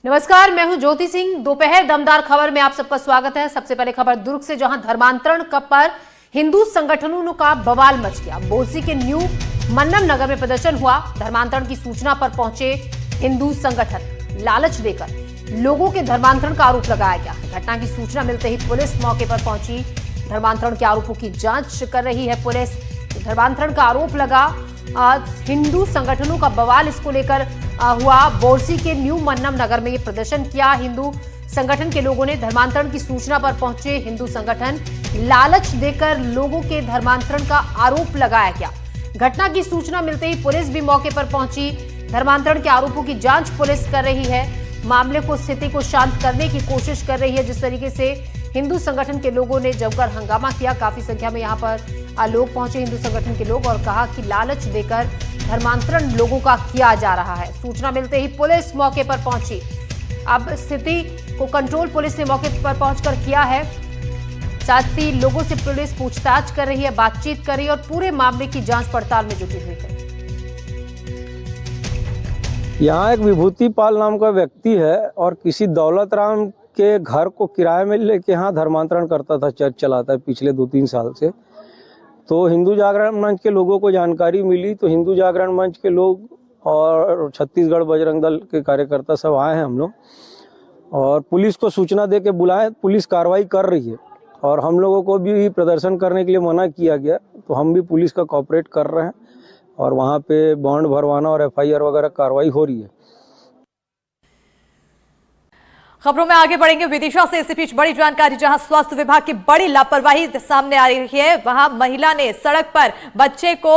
नमस्कार, मैं हूं ज्योति सिंह। दोपहर दमदार खबर में आप सबका स्वागत है। सबसे पहले खबर दुर्ग से, जहां धर्मांतरण पर हिंदू संगठनों का बवाल मच गया। बोरसी के न्यू मन्नम नगर में प्रदर्शन हुआ। धर्मांतरण की सूचना पर पहुंचे हिंदू संगठन, लालच देकर लोगों के धर्मांतरण का आरोप लगाया गया। घटना की सूचना मिलते ही पुलिस मौके पर पहुंची। धर्मांतरण के आरोपों की जांच कर रही है पुलिस। धर्मांतरण का आरोप लगा, हिंदू संगठनों का बवाल इसको लेकर हुआ। बोरसी के न्यू मन्नम नगर में ये प्रदर्शन किया। हिंदू संगठन के लोगों ने धर्मांतरण की सूचना पर पहुंचे हिंदू संगठन, लालच देकर लोगों के धर्मांतरण का आरोप लगाया गया। घटना की सूचना मिलते ही पुलिस भी मौके पर पहुंची। धर्मांतरण के आरोपों की जांच पुलिस कर रही है। मामले को, स्थिति को शांत करने की कोशिश कर रही है। जिस तरीके से हिंदू संगठन के लोगों ने जमकर हंगामा किया, काफी संख्या में यहाँ पर लोग पहुंचे, हिंदू संगठन के लोग, और कहा कि लालच देकर धर्मांतरण लोगों का किया जा रहा है। सूचना मिलते ही पुलिस मौके पर पहुंची। अब स्थिति को कंट्रोल पुलिस ने मौके पर पहुंचकर किया है। साथ ही लोगों से पुलिस पूछताछ कर रही है, बातचीत कर रही है और पूरे मामले की जांच पड़ताल में जुटी हुई है। यहाँ एक विभूति पाल नाम का व्यक्ति है और किसी दौलत राम के घर को किराए में लेके यहाँ धर्मांतरण करता था, चर्च चलाता है पिछले 2-3 साल से। तो हिंदू जागरण मंच के लोगों को जानकारी मिली, तो हिंदू जागरण मंच के लोग और छत्तीसगढ़ बजरंग दल के कार्यकर्ता सब आए हैं हम लोग, और पुलिस को सूचना दे के बुलाए। पुलिस कार्रवाई कर रही है और हम लोगों को भी प्रदर्शन करने के लिए मना किया गया, तो हम भी पुलिस का कोऑपरेट कर रहे हैं और वहाँ पे बॉन्ड भरवाना और FIR वगैरह कार्रवाई हो रही है। खबरों में आगे बढ़ेंगे। विदिशा से इसी बीच बड़ी जानकारी, जहां स्वास्थ्य विभाग की बड़ी लापरवाही सामने आ रही है। वहां महिला ने सड़क पर बच्चे को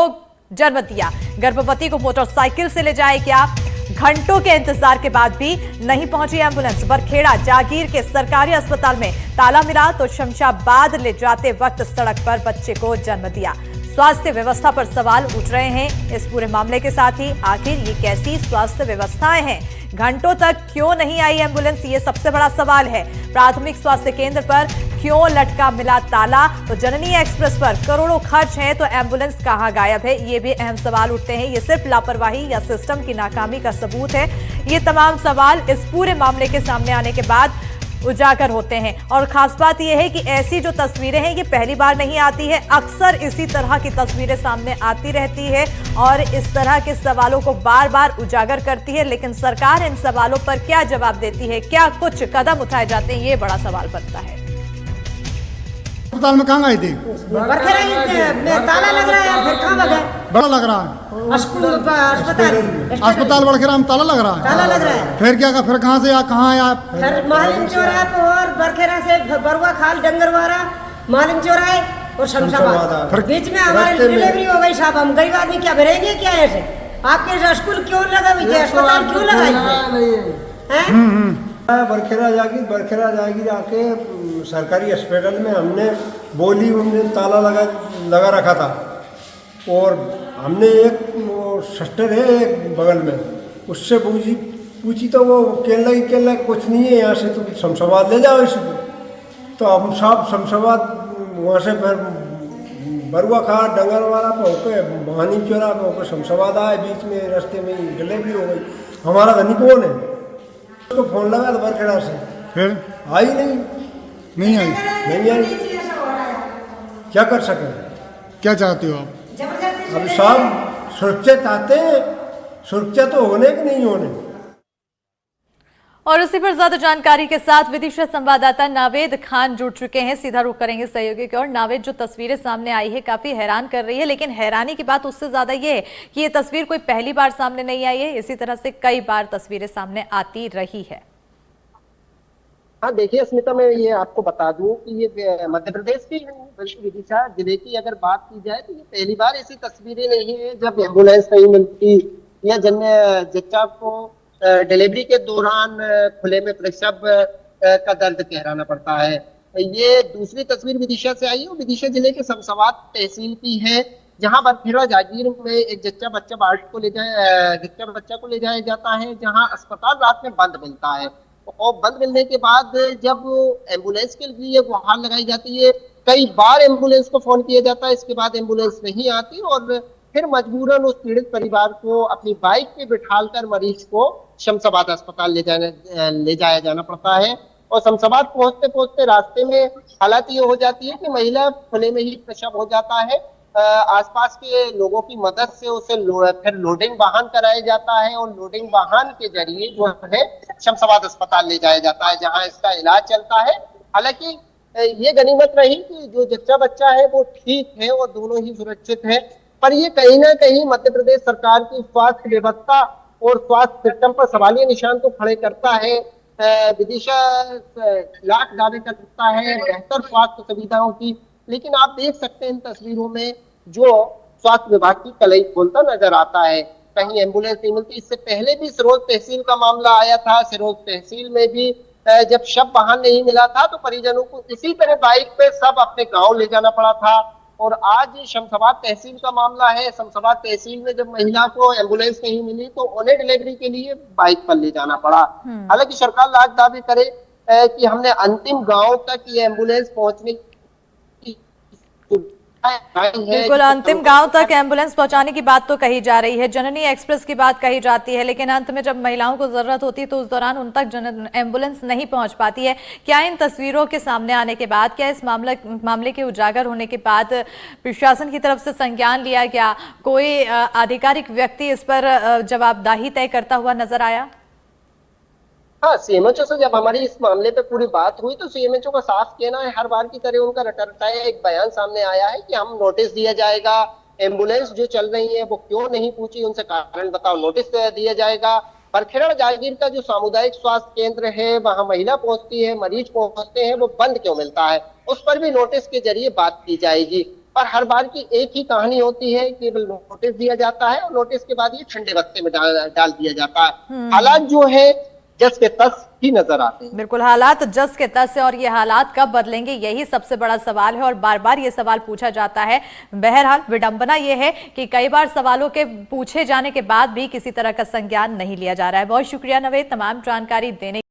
जन्म दिया। गर्भवती को मोटरसाइकिल से ले जाया गया। घंटों के इंतजार के बाद भी नहीं पहुंची एम्बुलेंस। बरखेड़ा जागीर के सरकारी अस्पताल में ताला मिला तो शमशाबाद ले जाते वक्त सड़क पर बच्चे को जन्म दिया। स्वास्थ्य व्यवस्था पर सवाल उठ रहे हैं इस पूरे मामले के साथ ही। आखिर ये कैसी स्वास्थ्य व्यवस्थाएं हैं? घंटों तक क्यों नहीं आई एम्बुलेंस, ये सबसे बड़ा सवाल है। प्राथमिक स्वास्थ्य केंद्र पर क्यों लटका मिला ताला? तो जननी एक्सप्रेस पर करोड़ों खर्च हैं, तो एम्बुलेंस कहां गायब है? ये भी अहम सवाल उठते हैं। ये सिर्फ लापरवाही या सिस्टम की नाकामी का सबूत है? ये तमाम सवाल इस पूरे मामले के सामने आने के बाद उजागर होते हैं। और खास बात यह है कि ऐसी जो तस्वीरें हैं ये पहली बार नहीं आती है। अक्सर इसी तरह की तस्वीरें सामने आती रहती है और इस तरह के सवालों को बार बार उजागर करती है। लेकिन सरकार इन सवालों पर क्या जवाब देती है? क्या कुछ कदम उठाए जाते हैं? ये बड़ा सवाल बनता है। अस्पताल में कहाँ गई थी? ताला लग रहा है, फिर कहाँ लगा? बड़ा लग रहा है। अस्पताल बड़खेरा में ताला लग रहा है। ताला लग रहा है। फिर क्या? फिर कहाँ से कहाँ आया? फिर मालिम चौराहे पे और बरखेरा से बरुआ खाल डंगरवाड़ा, मालिम चौराहे और शमशाबाद, बीच में हमारी डिलीवरी हो गई। साहब हम गरीब आदमी क्या भरेंगे क्या ऐसे? आपके स्कूल क्यों लगा हुई थी? अस्पताल क्यों लगाई? बरखेरा जागीर आके सरकारी अस्पताल में हमने बोली, उनने ताला लगा रखा था। और हमने एक सिस्टर है एक बगल में, उससे पूछी तो वो केला कुछ नहीं है, यहाँ से तुम शमशाबाद ले जाओ इसको। तो हम साहब शमशाबाद वहाँ से फिर बरुआ खाल डंगरवाड़ा पे होकर महानी चौरा पे होकर शमशाबाद आए। बीच में रास्ते में डिलीवरी हो गई। हमारा धनी कौन है? उसको फोन लगा तो बरखेड़ा से, फिर आई नहीं आई। क्या कर सके? क्या चाहते हो आप? अब साहब सुरक्षित आते हैं, सुरक्षा तो होने कि नहीं होने। और उसी पर ज्यादा जानकारी के साथ विदिशा संवाददाता नावेद खान जुड़ चुके हैं। सीधा रुख करेंगे सहयोगी की ओर। नावेद, जो तस्वीरें सामने आई है काफी हैरान कर रही है, लेकिन हैरानी की बात उससे ज्यादा ये है कि ये तस्वीर कोई पहली बार सामने नहीं आई है। इसी तरह से कई बार तस्वीरें सामने आती रही है। हाँ देखिए स्मिता, मैं ये आपको बता दूं कि ये मध्य प्रदेश की बल्कि विदिशा जिले की अगर बात की जाए तो ये पहली बार ऐसी तस्वीरें नहीं है जब एम्बुलेंस नहीं मिलती या जच्चा को डिलीवरी के दौरान खुले में प्रसव का दर्द कहराना पड़ता है। ये दूसरी तस्वीर विदिशा से आई है। विदिशा जिले के शमशाबाद तहसील की है, जहां बरखेड़ा जागीर में एक जच्चा बच्चा को ले जाया जाता है, जहां अस्पताल रात में बंद मिलता है। और बंद मिलने के बाद जब एम्बुलेंस के लिए गुहार लगाई जाती है, कई बार एम्बुलेंस को फोन किया जाता है, इसके बाद एम्बुलेंस नहीं आती और फिर मजबूरन उस पीड़ित परिवार को अपनी बाइक पे बिठाकर मरीज को शमशाबाद अस्पताल ले जाया जाना पड़ता है। और शमशाबाद पहुंचते पहुंचते रास्ते में हालत ये हो जाती है कि महिला खुले में ही प्रसव हो जाता है। आसपास के लोगों की मदद से उसे फिर लोडिंग वाहन कराया जाता है और लोडिंग वाहन के जरिए जो है शमशाबाद अस्पताल ले जाया जाता है, जहां इसका इलाज चलता है। हालांकि ये गनीमत रही कि जो जच्चा बच्चा है वो ठीक है और दोनों ही सुरक्षित है, पर ये कहीं ना कहीं मध्य प्रदेश सरकार की स्वास्थ्य व्यवस्था और स्वास्थ्य सिस्टम पर सवालिया निशान तो खड़े करता है। विदिशा लाख दावे करता है बेहतर स्वास्थ्य सुविधाओं की, लेकिन आप देख सकते हैं इन तस्वीरों में जो स्वास्थ्य विभाग की कलई खोलता नजर आता है। कहीं एम्बुलेंस नहीं मिलती। इससे पहले भी सिरोंज तहसील का मामला आया था। सिरोंज तहसील में भी जब शव वाहन नहीं मिला था तो परिजनों को इसी तरह बाइक पे सब अपने गांव ले जाना पड़ा था। और आज शमशाबाद तहसील का मामला है। शमशाबाद तहसील में जब महिला को एम्बुलेंस नहीं मिली तो उन्हें डिलीवरी के लिए बाइक पर ले जाना पड़ा। हालांकि सरकार लाख दावे करे कि हमने अंतिम गांव तक ये एम्बुलेंस पहुंचने की बिल्कुल, अंतिम गांव तक एम्बुलेंस पहुंचाने की बात तो कही जा रही है, जननी एक्सप्रेस की बात कही जाती है, लेकिन अंत में जब महिलाओं को जरूरत होती है तो उस दौरान उन तक एम्बुलेंस नहीं पहुंच पाती है। क्या इन तस्वीरों के सामने आने के बाद, क्या इस मामले के उजागर होने के बाद प्रशासन की तरफ से संज्ञान लिया गया? कोई आधिकारिक व्यक्ति इस पर जवाबदेही तय करता हुआ नजर आया? हाँ, सीएमएचओ से जब हमारी इस मामले पे पूरी बात हुई तो सीएमएचओ का साफ कहना है, हर बार की तरह उनका रटारटाया एक बयान सामने आया है कि हम नोटिस दिया जाएगा, एम्बुलेंस जो चल रही है वो क्यों नहीं पूछी उनसे कारण बताओ, नोटिस दिया जाएगा। बरखेड़ा जागीर का जो सामुदायिक स्वास्थ्य केंद्र है वहां महिला पहुंचती है, मरीज पहुंचते हैं, वो बंद क्यों मिलता है, उस पर भी नोटिस के जरिए बात की जाएगी। पर हर बार की एक ही कहानी होती है, केवल नोटिस दिया जाता है और नोटिस के बाद ये ठंडे बक्से में डाल दिया जाता है। हालात जो है जस के तस ही नजर आते हैं। बिल्कुल, हालात जस के तस है और ये हालात कब बदलेंगे यही सबसे बड़ा सवाल है और बार बार ये सवाल पूछा जाता है। बहरहाल विडंबना ये है कि कई बार सवालों के पूछे जाने के बाद भी किसी तरह का संज्ञान नहीं लिया जा रहा है। बहुत शुक्रिया नवेद, तमाम जानकारी देने